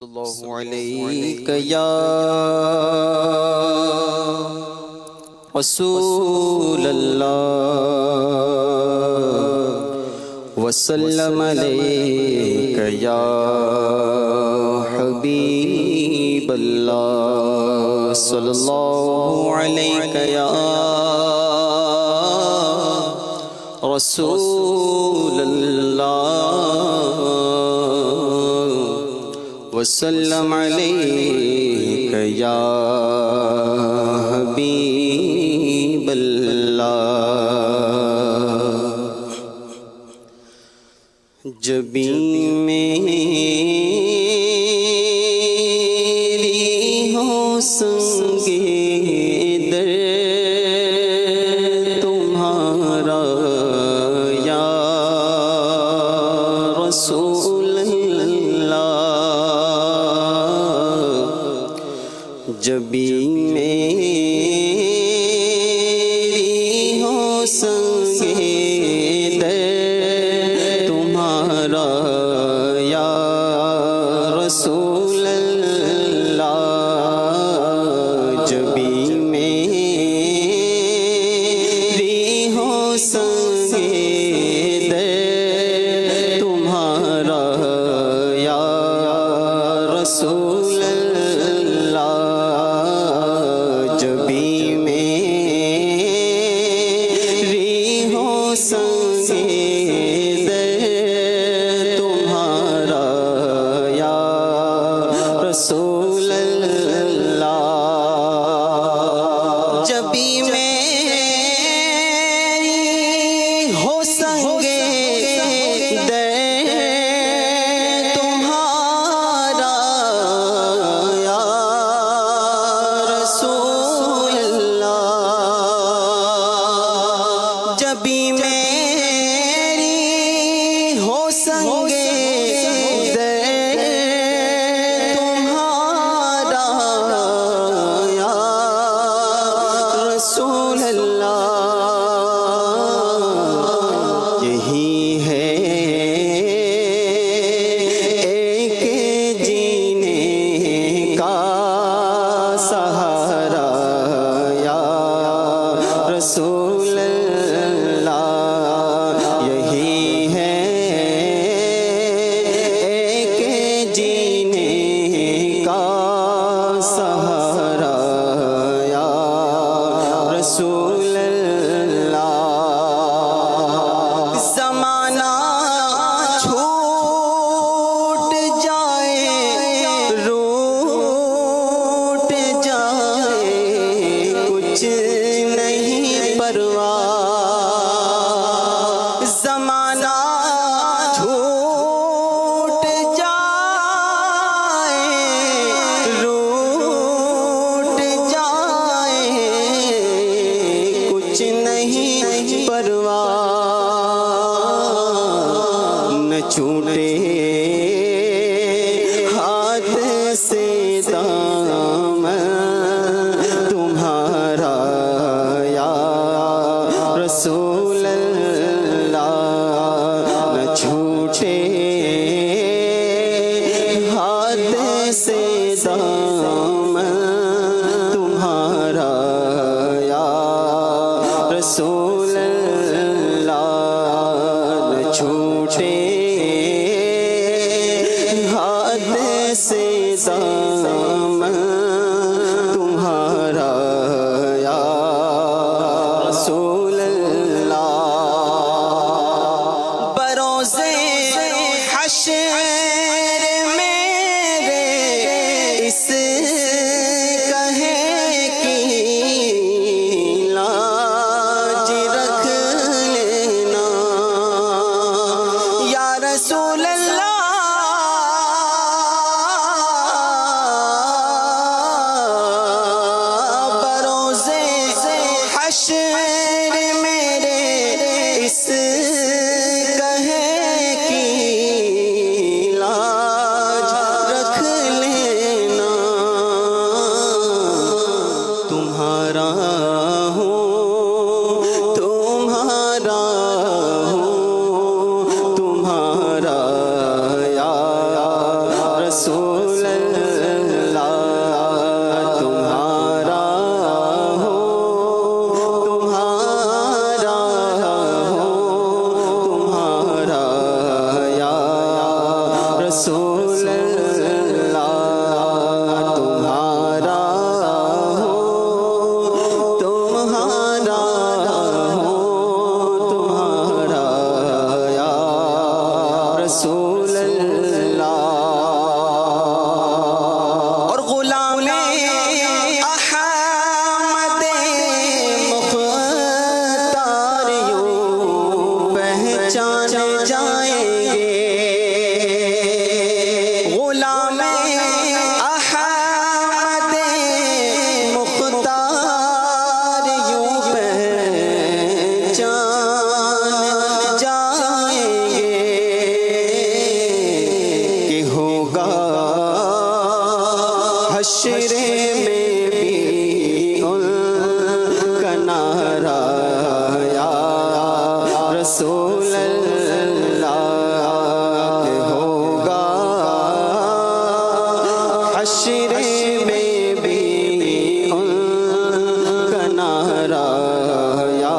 اللہ علیک یا رسول اللہ وسلم علیک یا حبیب اللہ صلی اللہ علیک یا رسول اللہ وسلم علیک یا حبیب اللہ جبیں میری ہو سنگے در تمہارا یا رسول جبیں میری ہو سنگے در تمہارا یا رسول اللہ جبیں میری ہو سنگے در تمہارا یا رسول رسول اللہ جبیں میری ہو سنگے در تمہارا یا رسول اللہ جبیں میری ہو سنگے رسول اللہ یہی ہے ایک جینے کا سہارا یا رسول اللہ یہی ہے ایک جینے کا سہارا رسول اللہ زمانہ چھوٹ جائے روٹ جائے کچھ نہیں پرواہ زمانہ چھوٹ جائے روٹ جائے نہیں پرواہ نہ چھوٹے ہاتھ سے دامن تمہارا یا رسول اللہ نہ چھوٹے ہاتھ سے دامن تمہارا یا رسول اللہ نہ چھوٹے ہاتھ سے دامن تمہارا یا رسول اللہ بروز حشر میرے اس کہے کی رسول اللہ حشر میں بھی ان کا نعرہ یا رسول اللہ ہوگا، حشر میں بھی ان کا نعرہ یا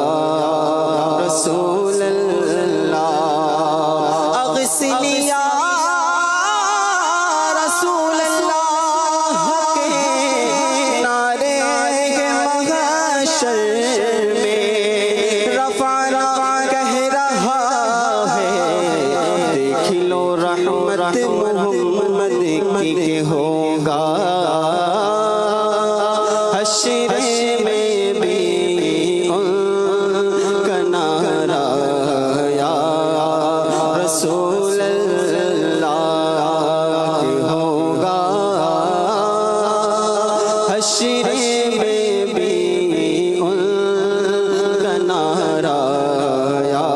رسول اللہ، اغسل یا رسول اللہ کے نعرے محشر میں رفعنا کہہ رہا ہے، دیکھ لو رحمت محمد کی کہ ہوگا، حشر میں بھی ان کا نعرہ یا رسول اللہ ہوگا، حشر میں بھی ان کا نعرہ یا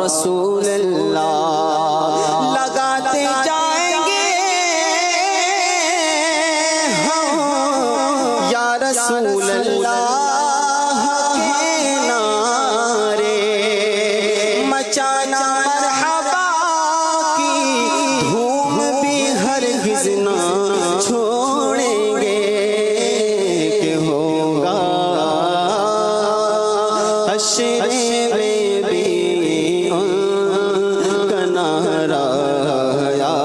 رسول اللہ، لگاتے جائیں گے ہم یا رسول اللہ کے نعرے، مچانا مرحبا کی دھوم بھی ہرگز نہ چھوڑیں گے کہ ہوگا، حشر میں بھی ان کا نعرہ یا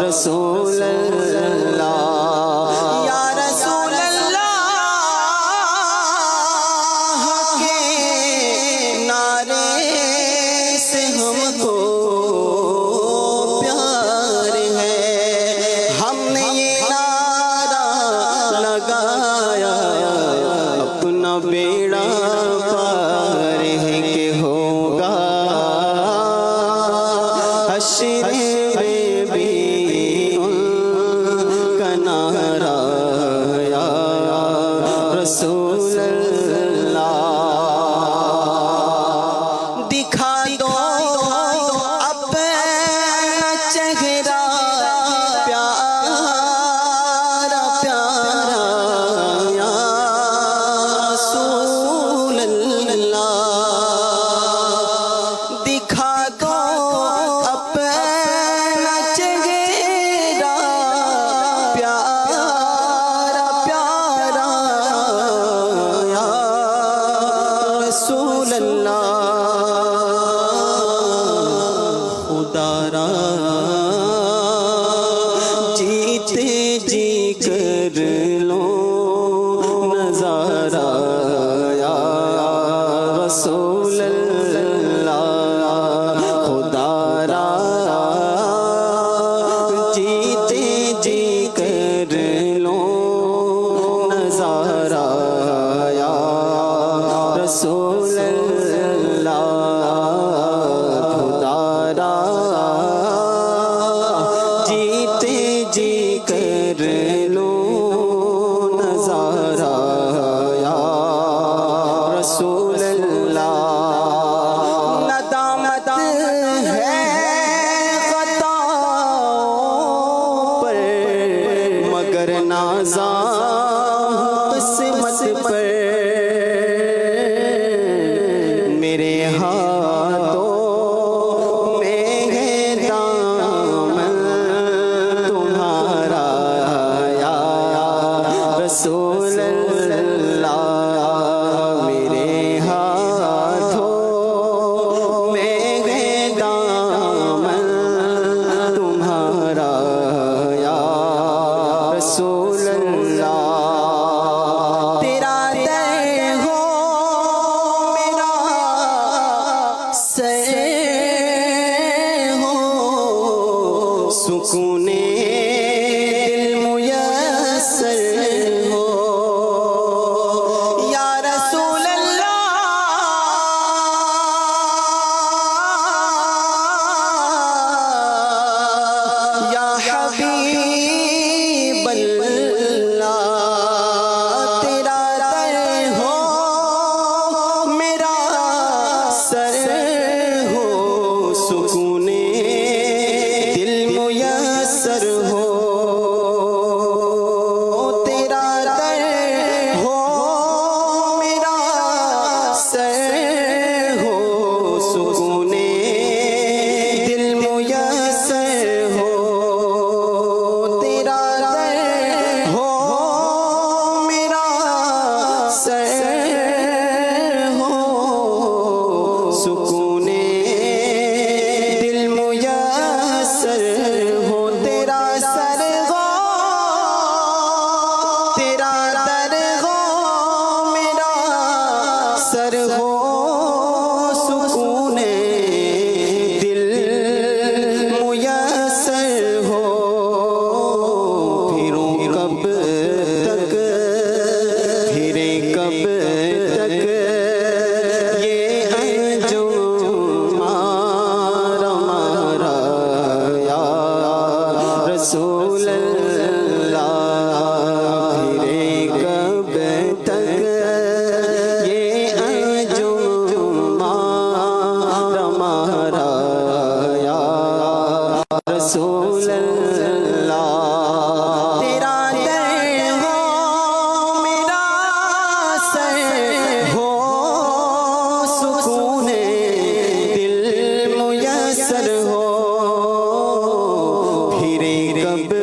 رسول اللہ، یا رسول اللہ کے نعرے سے ہم کو پیار ہے، ہم نے یہ نعرہ لگایا اپنا بیڑا پار ہے کہ ہوگا، حشر میں بھی ان کا نعرہ یا رسول اللہ، دکھا دو اپنا چہرہ پیارا پیارا یا رسول اللہ، دکھا دو اپنا چہرہ پیارا پیارا یا رسول اللہ، خدا را جیتے جی کر لو نظارہ یا رسول اللہ، خدا را جیتے جی کر لو نظارہ یا رسول اللہ، خدا را جیتے جی کر لو نظارہ یا رسول اللہ، ندامت ہے خطاؤں پر مگر نازاں قسمت پر، میرے ہاتھوں میں ہے دامن تمہارا یا رسول اللہ، میرے ہاتھوں میں ہے دامن تمہارا یا رسول اللہ، تیرا در ہو میرا سر ہو، سکون دل میسر ہو، یا رسول اللہ یا حبیب اللہ، تیرا در ہو میرا سر ہو، سکون دل میسر ہو، رسول اللہ پھرے کب تک یہ انجم ہمارا یا رسول اللہ تیرا در ہو میرا سر ہو سکون دل میسر ہو پھرے کب